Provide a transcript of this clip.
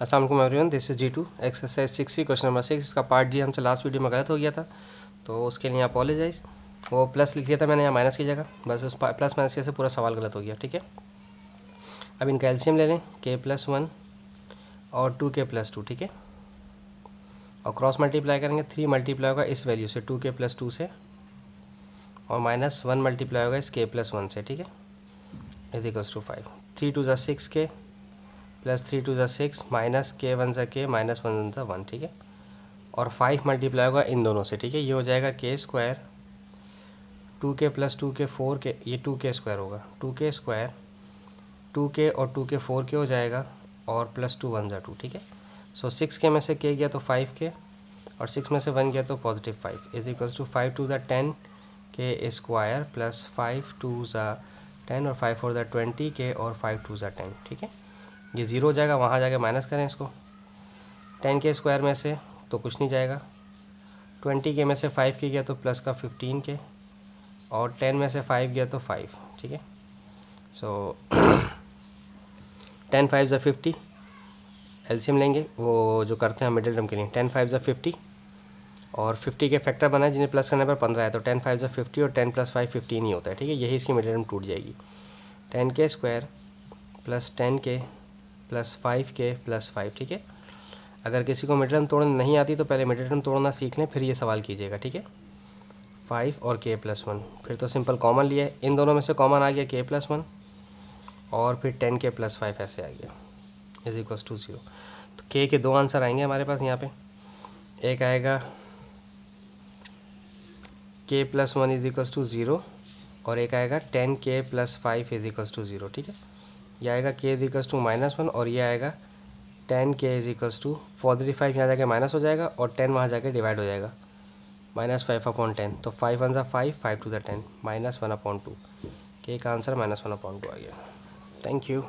अस्सलाम वालेकुम everyone, this is G2 exercise 6 question number 6। इसका पार्ट जी हमसे लास्ट वीडियो में गलत हो गया था, तो उसके लिए अपोलोजाइज। वो प्लस लिख दिया था मैंने यहाँ माइनस की जगह, बस उस प्लस माइनस के से पूरा सवाल गलत हो गया। ठीक है, अब इनका एलसीएम ले लें, k+1 और 2k+2। ठीक है, और क्रॉस मल्टीप्लाई करेंगे, 3 मल्टीप्लाई होगा इस वैल्यू से 2k+2 से, और -1 मल्टीप्लाई होगा इस k+1 से। ठीक है, is equals to 5। 3 2 = 6k plus 3 2 = 6 minus k1 = k minus 1 = 1। ठीक है, और 5 मल्टीप्लाई होगा इन दोनों से। ठीक है, ये हो जाएगा k², 2k + 2k 4k, ये 2k² होगा, 2k², 2k और 2k 4k हो जाएगा, और +2 1 = 2। ठीक है, सो 6k में से k गया तो 5k, और 6 में से 1 गया तो +5 is equals to 5 2 = 10 k² plus 5 2 = 10 और 5 4 = 20k और 5 2 = 10। ठीक है, ये 0 हो जाएगा, वहाँ जाके माइनस करें इसको। 10k² में से तो कुछ नहीं जाएगा, 20k में से 5k गया तो प्लस का 15k, और 10 में से 5 गया तो 5। ठीक है, सो 10 5 = 50, एलसीएम लेंगे वो जो करते हैं मिडिल टर्म के लिए। 10 5 = 50, और 50 के फैक्टर बनाए जिन्हें प्लस करने पर 15 है, तो 10 5 = 50 और 10 + 5 15 ही होता है। ठीक है, यही इसकी मिडिल टर्म टूट जाएगी। 10k² plus 10k plus 5k plus 5। ठीक है, अगर किसी को मिडिल टर्म तोड़ना नहीं आती तो पहले मिडिल टर्म तोड़ना सीख लें, फिर ये सवाल कीजिएगा। ठीक है, 5 और k+1, फिर तो सिंपल कॉमन लिया है, इन दोनों में से कॉमन आ गया k+1, और फिर 10k + 5 ऐसे आ गया, इज इक्वल्स टू 0। तो k के दो आंसर आएंगे हमारे पास यहाँ पे, एक आएगा k+1 इज इक्वल्स टू 0, और एक आएगा 10k + 5 इज इक्वल्स टू 0। ठीक है, यह आएगा k इज इक्वल्स टू -1, और ये आएगा 10k इज इक्वल्स टू 45 यहाँ जाके माइनस हो जाएगा, और 10 वहाँ जाके डिवाइड हो जाएगा, -5/10। तो 5 1 = 5, 5 2 = 10, -1/2। k का आंसर -1/2 आ गया। Thank you.